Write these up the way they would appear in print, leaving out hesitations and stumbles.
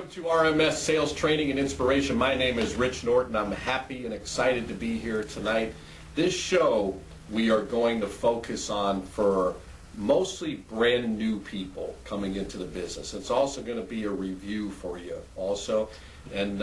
Welcome to RMS Sales Training and Inspiration. My name is Rich Norton. I'm happy and excited to be here tonight. This show we are going to focus on for mostly brand new people coming into the business. It's also going to be a review for you also. And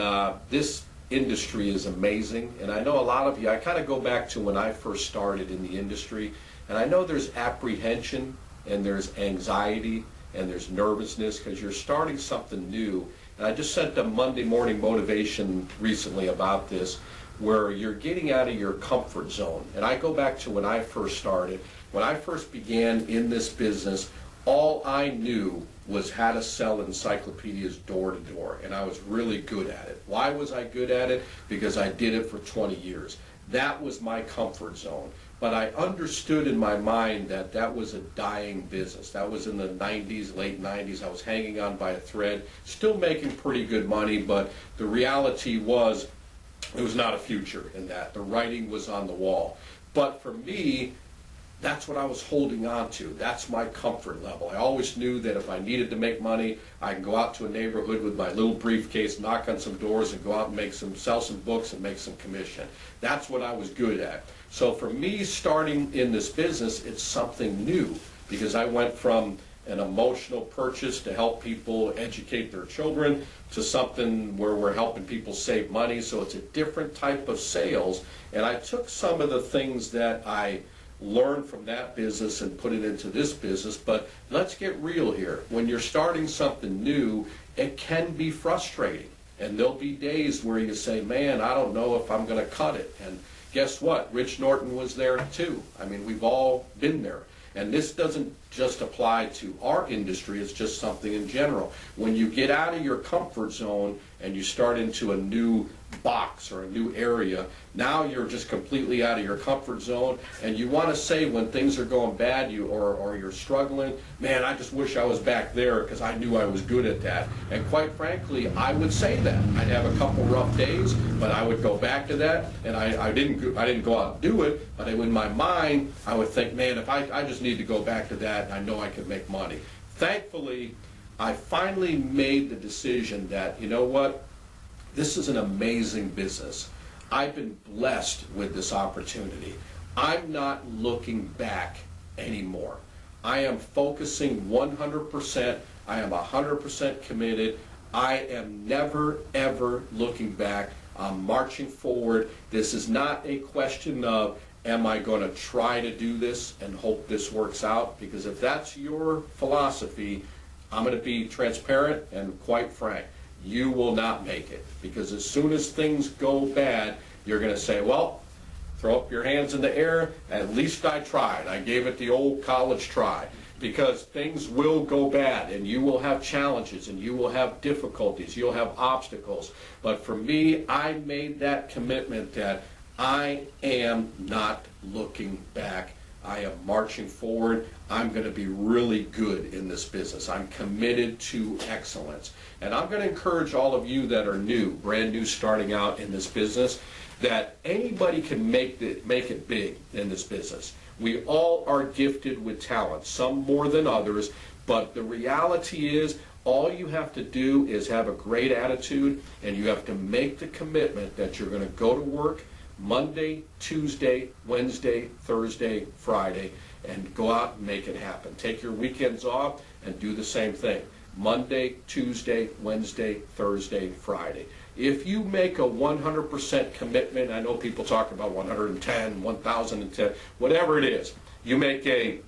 this industry is amazing. And I know a lot of you, I kind of go back to when I first started in the industry. And I know there's apprehension and there's anxiety and there's nervousness because you're starting something new. And I just sent a Monday morning motivation recently about this, where you're getting out of your comfort zone. And I go back to when I first started. When I first began in this business, all I knew was how to sell encyclopedias door to door, and I was really good at it. Why was I good at it? Because I did it for 20 years. That was my comfort zone. But I understood in my mind that that was a dying business. That was in the 90s, late 90s. I was hanging on by a thread, still making pretty good money, but the reality was there was not a future in that. The writing was on the wall. But for me, that's what I was holding on to. That's my comfort level. I always knew that if I needed to make money, I can go out to a neighborhood with my little briefcase, knock on some doors, and go out and sell some books and make some commission. That's what I was good at. So for me, starting in this business, it's something new, because I went from an emotional purchase to help people educate their children to something where we're helping people save money. So it's a different type of sales. And I took some of the things that I learned from that business and put it into this business. But let's get real here. When you're starting something new, it can be frustrating. And there'll be days where you say, man, I don't know if I'm going to cut it. And guess what? Rich Norton was there too. I mean, we've all been there. And this doesn't just apply to our industry, it's just something in general. When you get out of your comfort zone and you start into a new box or a new area, now you're just completely out of your comfort zone, and you want to say when things are going bad or you're struggling, man, I just wish I was back there because I knew I was good at that. And quite frankly, I would say that. I'd have a couple rough days, but I would go back to that, and I didn't go out and do it, but in my mind, I would think, man, if I just need to go back to that, and I know I could make money. Thankfully, I finally made the decision that, you know what, this is an amazing business. I've been blessed with this opportunity. I'm not looking back anymore. I am focusing 100%. I am 100% committed. I am never, ever looking back. I'm marching forward. This is not a question of, am I going to try to do this and hope this works out? Because if that's your philosophy, I'm going to be transparent and quite frank. You will not make it, because as soon as things go bad, you're going to say, well, throw up your hands in the air, at least I tried. I gave it the old college try, because things will go bad and you will have challenges and you will have difficulties, you'll have obstacles. But for me, I made that commitment that I am not looking back. I am marching forward. I'm going to be really good in this business. I'm committed to excellence. And I'm going to encourage all of you that are new, brand new, starting out in this business, that anybody can make it big in this business. We all are gifted with talent, some more than others, but the reality is all you have to do is have a great attitude, and you have to make the commitment that you're going to go to work Monday, Tuesday, Wednesday, Thursday, Friday, and go out and make it happen. Take your weekends off and do the same thing. Monday, Tuesday, Wednesday, Thursday, Friday. If you make a 100% commitment, I know people talk about 110, 1,010, whatever it is, you make a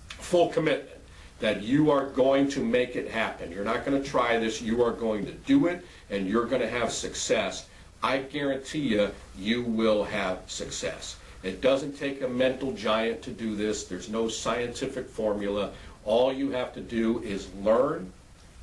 full commitment that you are going to make it happen. You're not going to try this, you are going to do it, and you're going to have success. I guarantee you, you will have success. It doesn't take a mental giant to do this. There's no scientific formula. All you have to do is learn,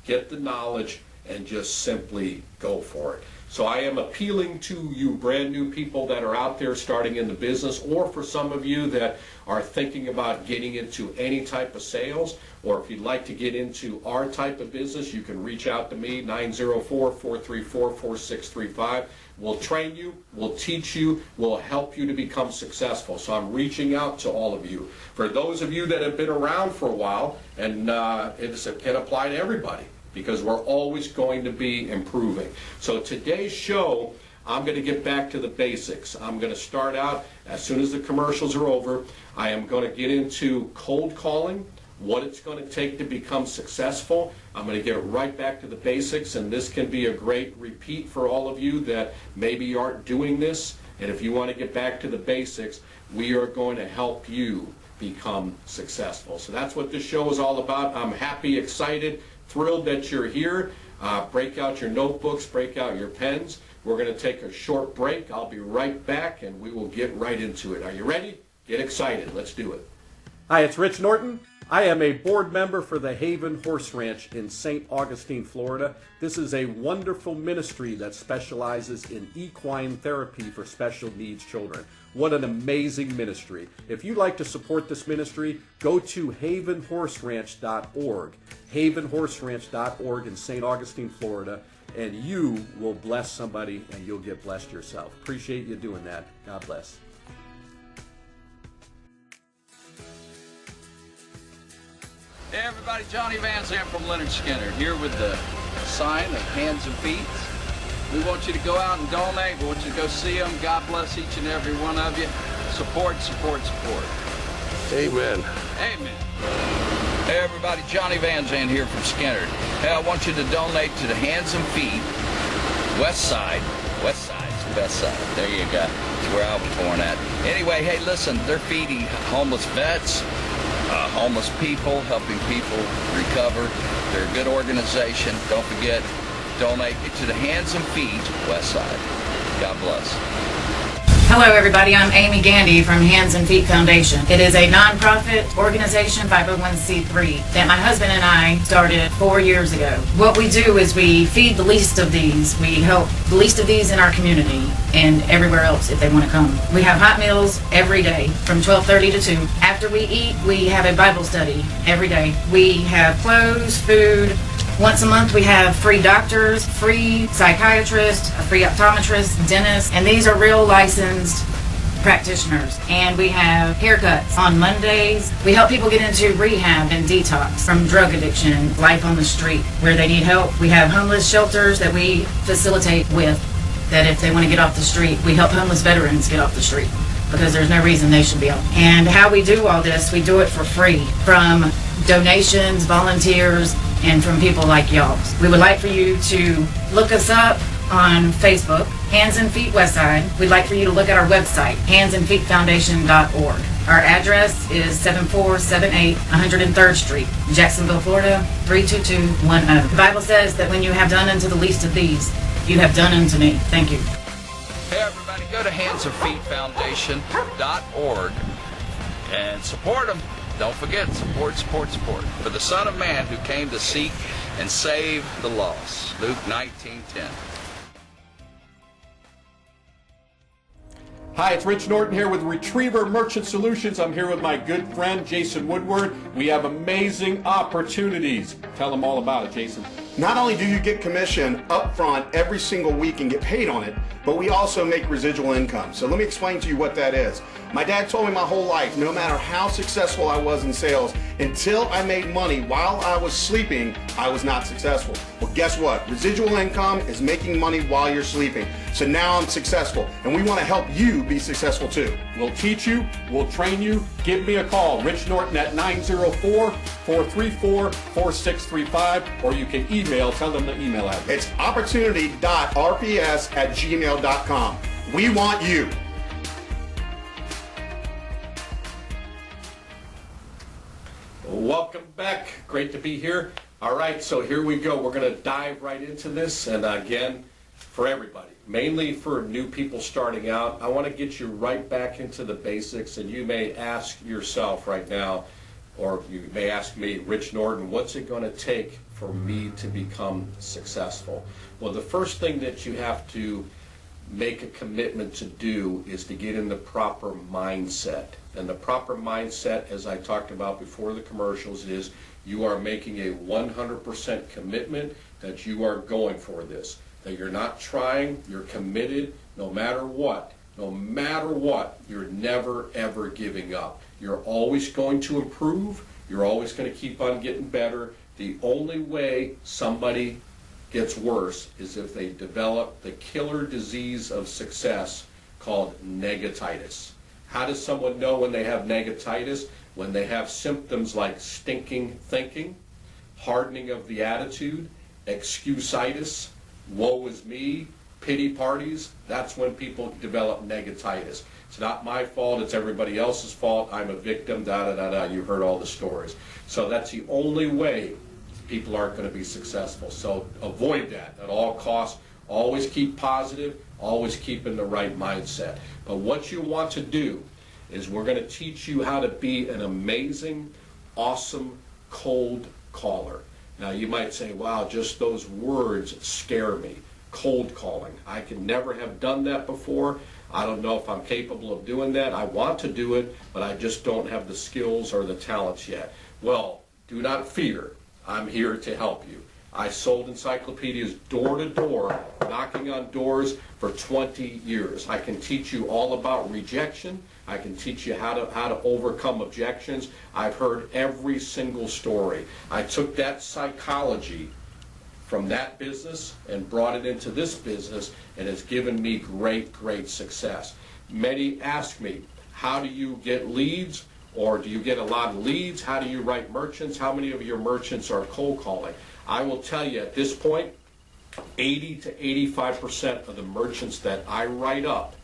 get the knowledge, and just simply go for it. So I am appealing to you brand new people that are out there starting in the business, or for some of you that are thinking about getting into any type of sales, or if you'd like to get into our type of business, you can reach out to me, 904-434-4635. We'll train you, we'll teach you, we'll help you to become successful. So I'm reaching out to all of you. For those of you that have been around for a while, and it can apply to everybody. because we're always going to be improving. So today's show, I'm going to get back to the basics. I'm going to start out, as soon as the commercials are over, I am going to get into cold calling, what it's going to take to become successful. I'm going to get right back to the basics, and this can be a great repeat for all of you that maybe aren't doing this. And if you want to get back to the basics, we are going to help you become successful. So that's what this show is all about. I'm happy, excited, thrilled that you're here. Break out your notebooks, break out your pens. We're going to take a short break. I'll be right back, and we will get right into it. Are you ready? Get excited. Let's do it. Hi, it's Rich Norton. I am a board member for the Haven Horse Ranch in St. Augustine, Florida. This is a wonderful ministry that specializes in equine therapy for special needs children. What an amazing ministry. If you'd like to support this ministry, go to havenhorseranch.org, havenhorseranch.org in St. Augustine, Florida, and you will bless somebody and you'll get blessed yourself. Appreciate you doing that. God bless. Hey everybody, Johnny Van Zandt from Leonard Skinner here with the sign of Hands and Feet. We want you to go out and donate. We want you to go see them. God bless each and every one of you. Support, support, support. Amen. Amen. Hey everybody, Johnny Van Zandt here from Skinner. Hey, I want you to donate to the Hands and Feet, West Side. West Side's the best side. There you go. That's where I was born at. Anyway, hey, listen, they're feeding homeless vets, homeless people, helping people recover. They're a good organization. Don't forget, donate to the Hands and Feet West Side. God bless. Hello everybody, I'm Amy Gandy from Hands and Feet Foundation. It is a nonprofit organization, 501c3, that my husband and I started 4 years ago. What we do is we feed the least of these. We help the least of these in our community and everywhere else if they want to come. We have hot meals every day from 12:30 to 2. After we eat, we have a Bible study every day. We have clothes, food. Once a month we have free doctors, free psychiatrists, a free optometrist, dentists, and these are real licensed practitioners. And we have haircuts on Mondays. We help people get into rehab and detox from drug addiction, life on the street, where they need help. We have homeless shelters that we facilitate with, that if they want to get off the street, we help homeless veterans get off the street, because there's no reason they should be off. And how we do all this, we do it for free from donations, volunteers, and from people like y'all. We would like for you to look us up on Facebook, Hands and Feet Westside. We'd like for you to look at our website, handsandfeetfoundation.org. Our address is 7478 103rd Street, Jacksonville, Florida, 32210. The Bible says that when you have done unto the least of these, you have done unto me. Thank you. Hey everybody, go to handsandfeetfoundation.org and support them. Don't forget, support, support, support. For the Son of Man who came to seek and save the lost. Luke 19:10. Hi, it's Rich Norton here with Retriever Merchant Solutions. I'm here with my good friend, Jason Woodward. We have amazing opportunities. Tell them all about it, Jason. Not only do you get commission up front every single week and get paid on it, but we also make residual income. So let me explain to you what that is. My dad told me my whole life, no matter how successful I was in sales, until I made money while I was sleeping, I was not successful. Well, guess what? Residual income is making money while you're sleeping. So now I'm successful, and we want to help you be successful too. We'll teach you, we'll train you. Give me a call, Rich Norton at 904-434-4635, or you can email, tell them the email address. It's opportunity.rps@gmail.com. We want you. Welcome back. Great to be here. All right, so here we go. We're going to dive right into this, and again, for everybody, mainly for new people starting out, I want to get you right back into the basics, and you may ask yourself right now, or you may ask me, Rich Norton, what's it going to take for me to become successful? Well, the first thing that you have to make a commitment to do is to get in the proper mindset. And the proper mindset, as I talked about before the commercials, is you are making a 100% commitment that you are going for this. That you're not trying, you're committed, no matter what, you're never ever giving up. You're always going to improve, you're always going to keep on getting better. The only way somebody gets worse is if they develop the killer disease of success called negatitis. How does someone know when they have negatitis? When they have symptoms like stinking thinking, hardening of the attitude, excusitis, woe is me, pity parties. That's when people develop negatitis. It's not my fault, it's everybody else's fault, I'm a victim, da-da-da-da, you heard all the stories. So that's the only way people aren't going to be successful. So avoid that at all costs. Always keep positive, always keep in the right mindset. But what you want to do is we're going to teach you how to be an amazing, awesome cold caller. Now you might say, wow, just those words scare me. Cold calling. I could never have done that before. I don't know if I'm capable of doing that. I want to do it, but I just don't have the skills or the talents yet. Well, do not fear. I'm here to help you. I sold encyclopedias door to door, knocking on doors for 20 years. I can teach you all about rejection. I can teach you how to overcome objections. I've heard every single story. I took that psychology from that business and brought it into this business, and it's given me great, great success. Many ask me, how do you get leads? Or do you get a lot of leads? How do you write merchants? How many of your merchants are cold calling? I will tell you at this point, 80 to 85% of the merchants that I write up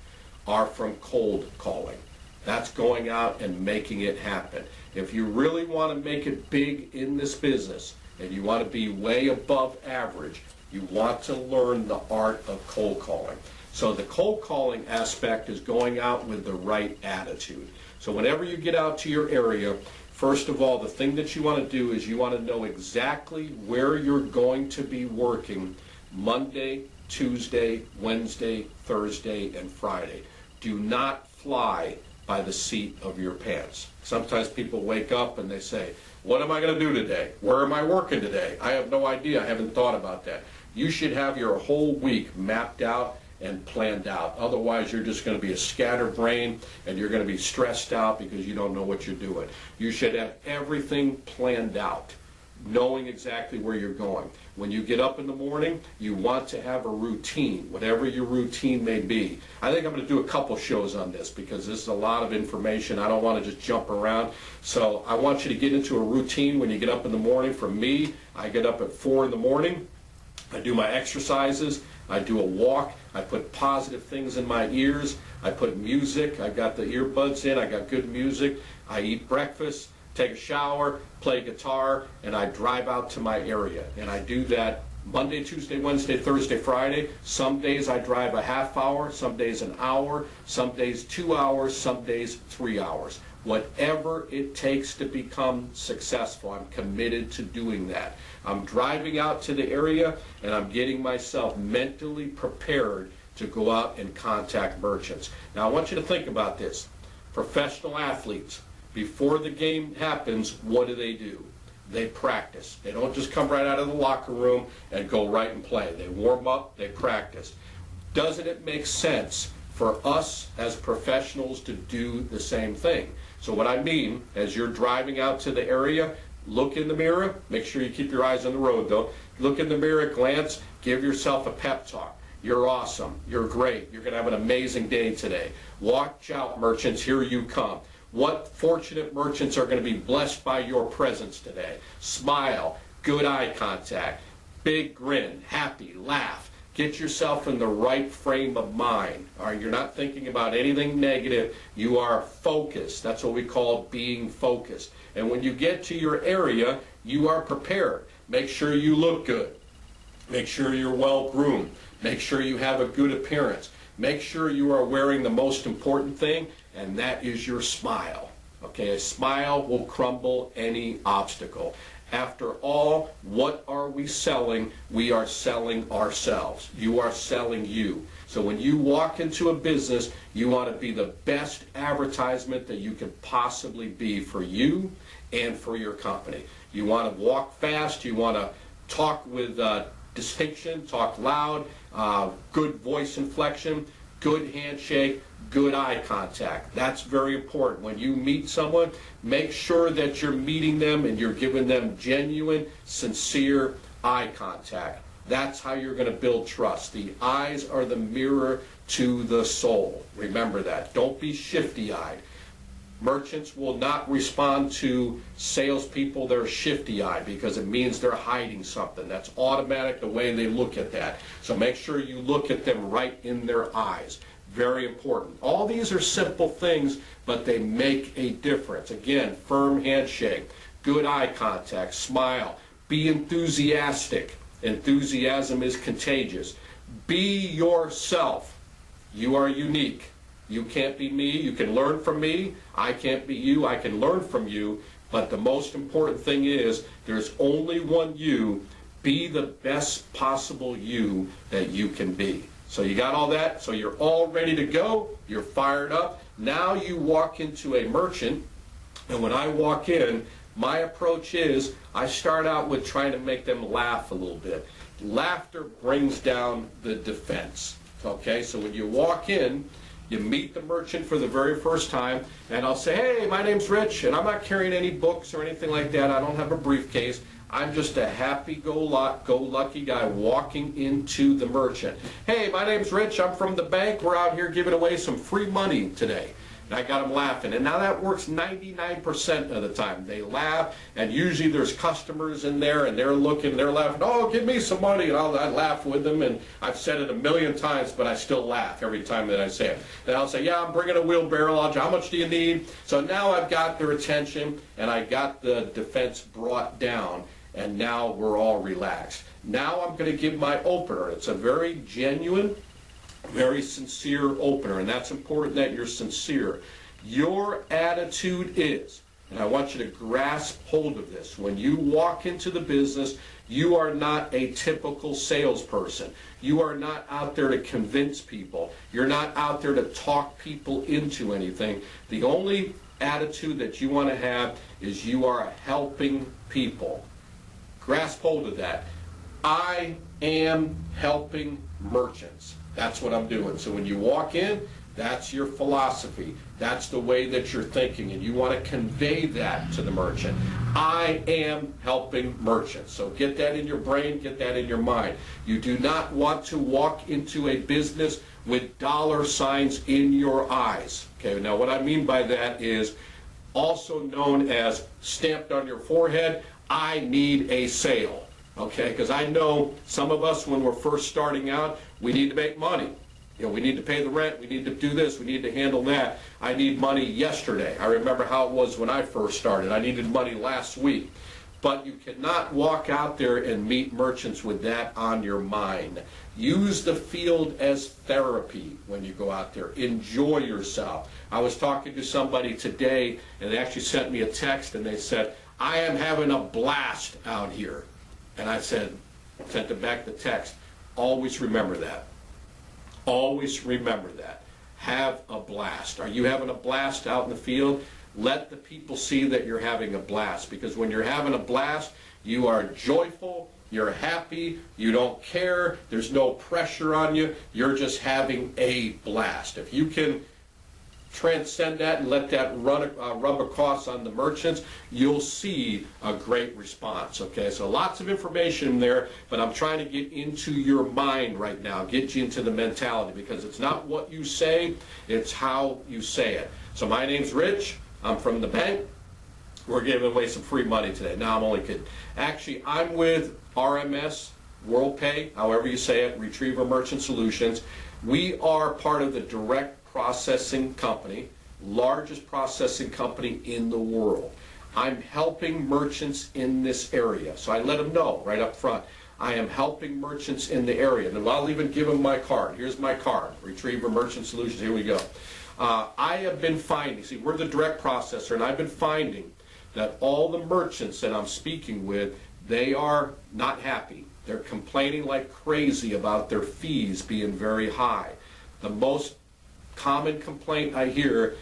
are from cold calling. That's going out and making it happen. If you really want to make it big in this business and you want to be way above average, you want to learn the art of cold calling. So the cold calling aspect is going out with the right attitude. So whenever you get out to your area, first of all, the thing that you want to do is you want to know exactly where you're going to be working Monday, Tuesday, Wednesday, Thursday, and Friday. Do not fly by the seat of your pants. Sometimes people wake up and they say, what am I going to do today? Where am I working today? I have no idea. I haven't thought about that. You should have your whole week mapped out and planned out. Otherwise, you're just going to be a scatterbrain and you're going to be stressed out because you don't know what you're doing. You should have everything planned out, knowing exactly where you're going. When you get up in the morning, you want to have a routine, whatever your routine may be. I think I'm going to do a couple shows on this because this is a lot of information. I don't want to just jump around. So I want you to get into a routine when you get up in the morning. For me, I get up at 4 in the morning. I do my exercises. I do a walk. I put positive things in my ears. I put music. I got the earbuds in. I got good music. I eat breakfast, take a shower, play guitar, and I drive out to my area. And I do that Monday, Tuesday, Wednesday, Thursday, Friday. Some days I drive a half hour, some days an hour, some days 2 hours, some days 3 hours. Whatever it takes to become successful, I'm committed to doing that. I'm driving out to the area and I'm getting myself mentally prepared to go out and contact merchants. Now I want you to think about this. Professional athletes, before the game happens, what do? They practice. They don't just come right out of the locker room and go right and play. They warm up, they practice. Doesn't it make sense for us as professionals to do the same thing? So what I mean, as you're driving out to the area, look in the mirror, make sure you keep your eyes on the road though. Look in the mirror, glance, give yourself a pep talk. You're awesome, you're great, you're gonna have an amazing day today. Watch out, merchants, here you come. What fortunate merchants are gonna be blessed by your presence today? Smile, good eye contact, big grin, happy, laugh. Get yourself in the right frame of mind. All right, you're not thinking about anything negative. You are focused. That's what we call being focused. And when you get to your area, you are prepared. Make sure you look good. Make sure you're well groomed. Make sure you have a good appearance. Make sure you are wearing the most important thing, and that is your smile. Okay, a smile will crumble any obstacle. After all, what are we selling? We are selling ourselves. You are selling you. So when you walk into a business, you want to be the best advertisement that you can possibly be for you and for your company. You want to walk fast. You want to talk with distinction, talk loud, good voice inflection. good handshake, good eye contact. That's very important. When you meet someone, make sure that you're meeting them and you're giving them genuine, sincere eye contact. That's how you're going to build trust. The eyes are the mirror to the soul. Remember that. Don't be shifty-eyed. Merchants will not respond to salespeople that are shifty-eyed because it means they're hiding something. That's automatic the way they look at that. So make sure you look at them right in their eyes. Very important. All these are simple things, but they make a difference. Again, firm handshake, good eye contact, smile, be enthusiastic. Enthusiasm is contagious. Be yourself. You are unique. You can't be me. You can learn from me. I can't be you. I can learn from you. But the most important thing is there's only one you. Be the best possible you that you can be. So you got all that? So you're all ready to go. You're fired up. Now you walk into a merchant, and when I walk in, my approach is I start out with trying to make them laugh a little bit. Laughter brings down the defense. Okay, so when you walk in, you meet the merchant for the very first time, and I'll say, hey, my name's Rich, and I'm not carrying any books or anything like that. I don't have a briefcase. I'm just a happy-go-lucky guy walking into the merchant. Hey, my name's Rich. I'm from the bank. We're out here giving away some free money today. And I got them laughing. And now that works 99% of the time. They laugh, and usually there's customers in there, and they're looking, they're laughing, oh, give me some money, and I laugh with them, and I've said it a million times, but I still laugh every time that I say it. And I'll say, yeah, I'm bringing a wheelbarrow, how much do you need? So now I've got their attention, and I got the defense brought down, and now we're all relaxed. Now I'm going to give my opener. It's a very genuine, very sincere opener, and that's important that you're sincere. Your attitude is, and I want you to grasp hold of this, when you walk into the business, you are not a typical salesperson. You are not out there to convince people. You're not out there to talk people into anything. The only attitude that you want to have is you are helping people. Grasp hold of that. I am helping merchants. That's what I'm doing. So when you walk in, that's your philosophy. That's the way that you're thinking, and you want to convey that to the merchant. I am helping merchants. So get that in your brain, get that in your mind. You do not want to walk into a business with dollar signs in your eyes. Okay, now what I mean by that is also known as stamped on your forehead, I need a sale. Okay, because I know some of us, when we're first starting out, we need to make money. You know, we need to pay the rent, we need to do this, we need to handle that. I need money yesterday. I remember how it was when I first started. I needed money last week. But you cannot walk out there and meet merchants with that on your mind. Use the field as therapy when you go out there. Enjoy yourself. I was talking to somebody today, and they actually sent me a text, and they said, I am having a blast out here. And I sent them back the text. Always remember that. Always remember that. Have a blast. Are you having a blast out in the field? Let the people see that you're having a blast. Because when you're having a blast, you are joyful, you're happy, you don't care, there's no pressure on you, you're just having a blast. If you can transcend that and let that rub across on the merchants, you'll see a great response. Okay, so lots of information there, but I'm trying to get into your mind right now, get you into the mentality, because it's not what you say, it's how you say it. So my name's Rich, I'm from the bank. We're giving away some free money today. No, I'm only kidding. Actually, I'm with RMS, WorldPay, however you say it, Retriever Merchant Solutions. We are part of the direct processing company, largest processing company in the world. I'm helping merchants in this area. So I let them know right up front. I am helping merchants in the area. And I'll even give them my card. Here's my card, Retriever Merchant Solutions. Here we go. I have been finding, see, we're the direct processor, and I've been finding that all the merchants that I'm speaking with, they are not happy. They're complaining like crazy about their fees being very high. The most common complaint I hear,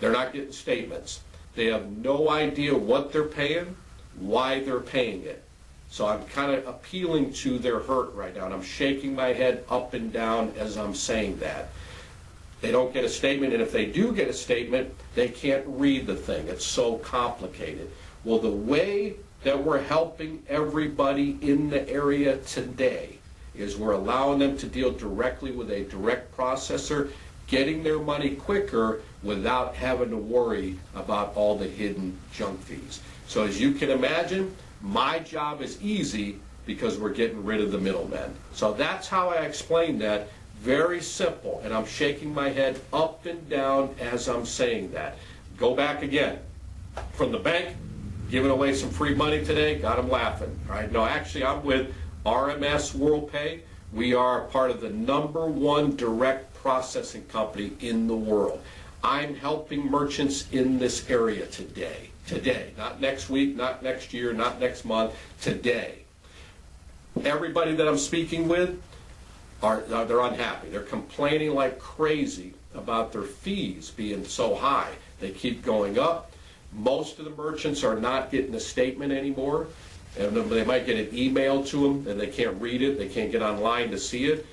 they're not getting statements. They have no idea what they're paying, why they're paying it. So I'm kind of appealing to their hurt right now, and I'm shaking my head up and down as I'm saying that. They don't get a statement, and if they do get a statement, they can't read the thing. It's so complicated. Well, the way that we're helping everybody in the area today is we're allowing them to deal directly with a direct processor, getting their money quicker without having to worry about all the hidden junk fees. So as you can imagine, my job is easy because we're getting rid of the middlemen. So that's how I explain that. Very simple, and I'm shaking my head up and down as I'm saying that. Go back again. From the bank, giving away some free money today, got them laughing. All right, no, actually I'm with RMS WorldPay. We are part of the #1 direct processing company in the world. I'm helping merchants in this area today. Today, not next week, not next year, not next month, today. Everybody that I'm speaking with, they're unhappy. They're complaining like crazy about their fees being so high. They keep going up. Most of the merchants are not getting a statement anymore. And they might get an email to them and they can't read it. They can't get online to see it.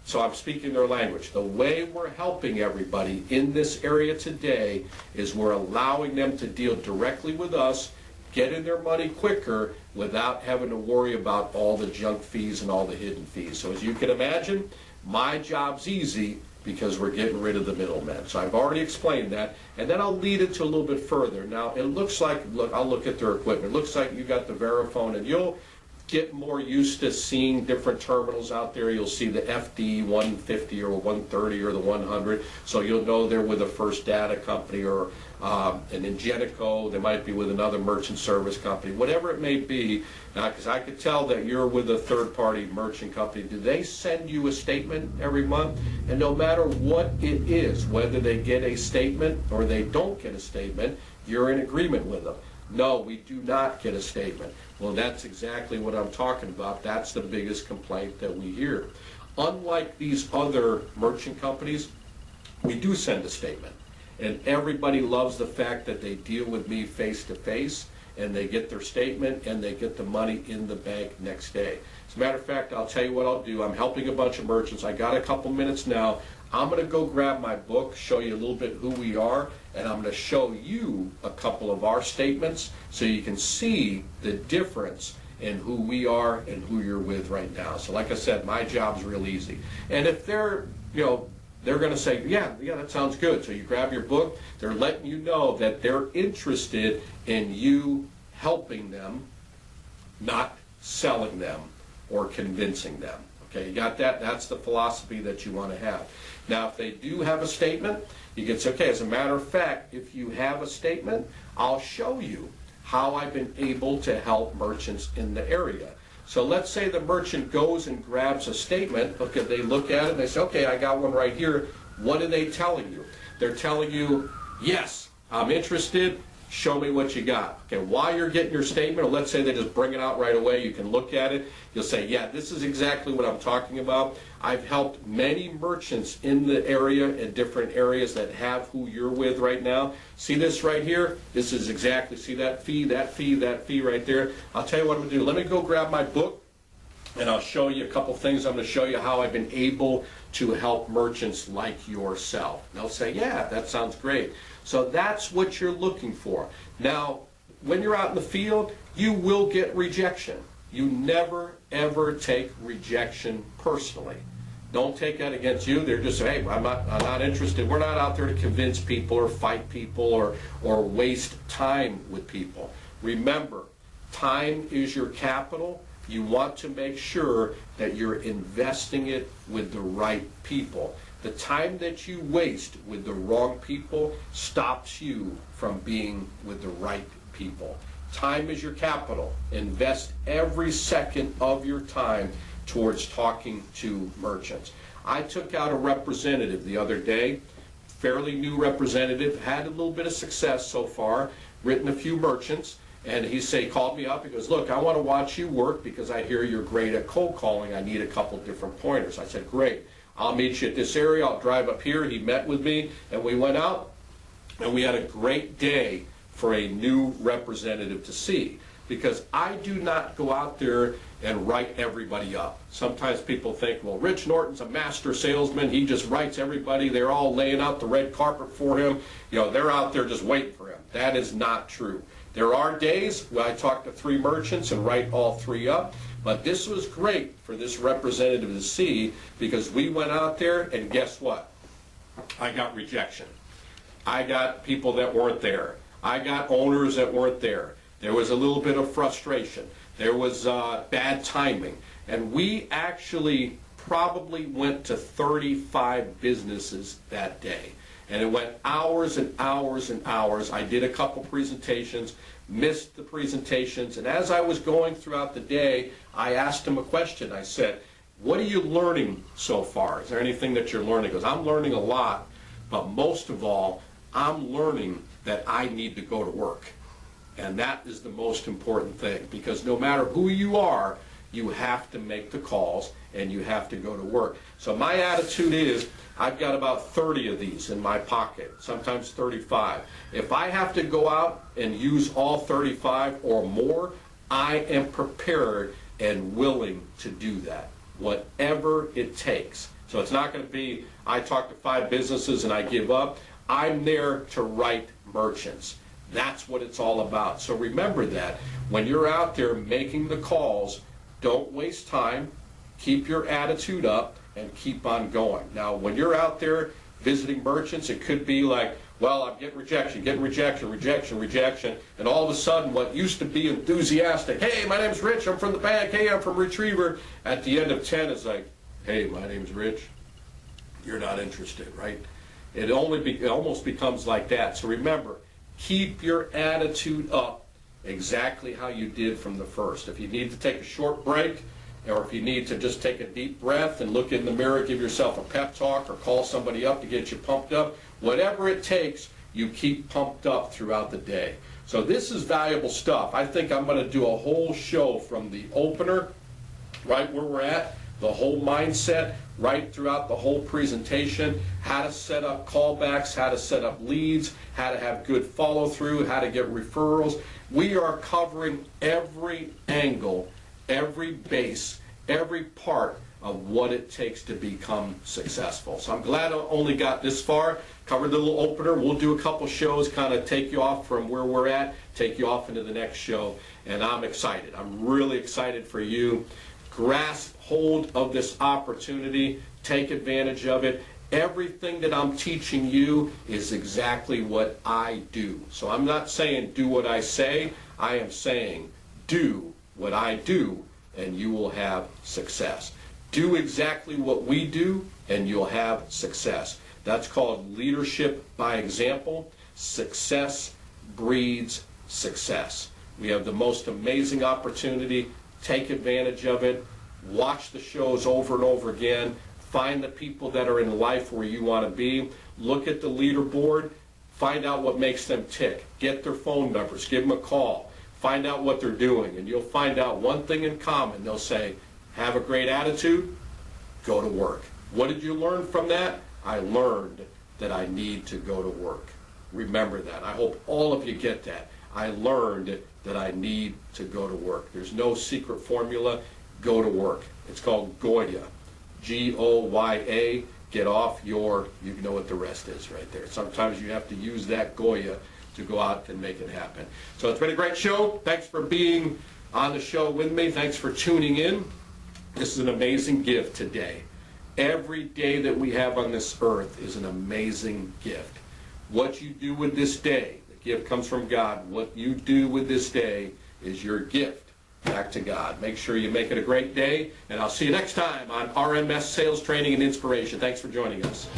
So I'm speaking their language. The way we're helping everybody in this area today is we're allowing them to deal directly with us, getting their money quicker without having to worry about all the junk fees and all the hidden fees. So as you can imagine, my job's easy because we're getting rid of the middlemen. So I've already explained that, and then I'll lead it to a little bit further. Now, it looks like, look, I'll look at their equipment. It looks like you got the Verifone, and you'll get more used to seeing different terminals out there. You'll see the FD 150 or 130 or the 100, so you'll know they're with a First Data company or an Ingenico. They might be with another merchant service company, whatever it may be. Now, because I could tell that you're with a third-party merchant company. Do they send you a statement every month? And no matter what it is, whether they get a statement or they don't get a statement, you're in agreement with them. No, we do not get a statement. Well, that's exactly what I'm talking about. That's the biggest complaint that we hear. Unlike these other merchant companies, we do send a statement. And everybody loves the fact that they deal with me face to face, and they get their statement, and they get the money in the bank next day. As a matter of fact, I'll tell you what I'll do. I'm helping a bunch of merchants. I got a couple minutes now. I'm going to go grab my book, show you a little bit who we are, and I'm going to show you a couple of our statements so you can see the difference in who we are and who you're with right now. So like I said, my job's real easy. And if they're, they're going to say, yeah, that sounds good. So you grab your book. They're letting you know that they're interested in you helping them, not selling them or convincing them. Okay, you got that? That's the philosophy that you want to have. Now, if they do have a statement, you can say, okay, as a matter of fact, if you have a statement, I'll show you how I've been able to help merchants in the area. So let's say the merchant goes and grabs a statement. Okay, they look at it and they say, okay, I got one right here. What are they telling you? They're telling you, yes, I'm interested. Show me what you got. Okay, while you're getting your statement, or let's say they just bring it out right away, you can look at it. You'll say, yeah, this is exactly what I'm talking about. I've helped many merchants in the area, in different areas that have who you're with right now. See this right here? This is exactly, see that fee, that fee, that fee right there? I'll tell you what I'm going to do. Let me go grab my book, and I'll show you a couple things. I'm going to show you how I've been able to help merchants like yourself. And they'll say, yeah, that sounds great. So that's what you're looking for. Now, when you're out in the field, you will get rejection. You never, ever take rejection personally. Don't take that against you. They're just saying, hey, I'm not interested. We're not out there to convince people or fight people or waste time with people. Remember, time is your capital. You want to make sure that you're investing it with the right people. The time that you waste with the wrong people stops you from being with the right people. Time is your capital. Invest every second of your time towards talking to merchants. I took out a representative the other day, fairly new representative, had a little bit of success so far, written a few merchants, and he called me up, he goes, look, I want to watch you work because I hear you're great at cold calling. I need a couple different pointers. I said, great. I'll meet you at this area. I'll drive up here. He met with me, and we went out, and we had a great day for a new representative to see. because I do not go out there and write everybody up. Sometimes people think, well, Rich Norton's a master salesman. He just writes everybody. They're all laying out the red carpet for him. You know, they're out there just waiting for him. That is not true. There are days where I talk to 3 merchants and write all 3 up, but this was great for this representative to see, because we went out there and guess what? I got rejection. I got people that weren't there. I got owners that weren't there. There was a little bit of frustration. There was bad timing. And we actually probably went to 35 businesses that day. And it went hours and hours and hours. I did a couple presentations, missed the presentations, and as I was going throughout the day, I asked him a question. I said, what are you learning so far? Is there anything that you're learning? He goes, I'm learning a lot, but most of all, I'm learning that I need to go to work. And that is the most important thing, because no matter who you are, you have to make the calls and you have to go to work. So my attitude is, I've got about 30 of these in my pocket, sometimes 35. If I have to go out and use all 35 or more, I am prepared and willing to do that, whatever it takes. So it's not going to be, I talk to 5 businesses and I give up. I'm there to write merchants. That's what it's all about. So remember that when you're out there making the calls, don't waste time, keep your attitude up, and keep on going. Now, when you're out there visiting merchants, it could be like, well, I'm getting rejection, and all of a sudden what used to be enthusiastic, hey, my name's Rich, I'm from the bank, hey, I'm from Retriever, at the end of 10 is like, hey, my name's Rich, you're not interested, right? It almost becomes like that. So remember, keep your attitude up exactly how you did from the first. If you need to take a short break, or if you need to just take a deep breath and look in the mirror, give yourself a pep talk, or call somebody up to get you pumped up, whatever it takes, you keep pumped up throughout the day. So this is valuable stuff. I think I'm going to do a whole show from the opener, right where we're at, the whole mindset, right throughout the whole presentation, how to set up callbacks, how to set up leads, how to have good follow-through, how to get referrals. We are covering every angle, every base, every part of what it takes to become successful. So I'm glad I only got this far, covered the little opener. We'll do a couple shows, kind of take you off from where we're at, take you off into the next show, and I'm excited. I'm really excited for you. Grasp hold of this opportunity, take advantage of it. Everything that I'm teaching you is exactly what I do. So I'm not saying do what I say, I am saying do what I do and you will have success. Do exactly what we do and you'll have success. That's called leadership by example. Success breeds success. We have the most amazing opportunity. Take advantage of it. Watch the shows over and over again. Find the people that are in life where you want to be. Look at the leaderboard. Find out what makes them tick. Get their phone numbers. Give them a call. Find out what they're doing. And you'll find out one thing in common. They'll say, have a great attitude, go to work. What did you learn from that? I learned that I need to go to work. Remember that. I hope all of you get that. I learned that I need to go to work. There's no secret formula. Go to work. It's called Goya. G-O-Y-A. Get off your, you know what the rest is right there. Sometimes you have to use that Goya to go out and make it happen. So it's been a great show. Thanks for being on the show with me. Thanks for tuning in. This is an amazing gift today. Every day that we have on this earth is an amazing gift. What you do with this day, the gift comes from God. What you do with this day is your gift back to God. Make sure you make it a great day, and I'll see you next time on RMS Sales Training and Inspiration. Thanks for joining us.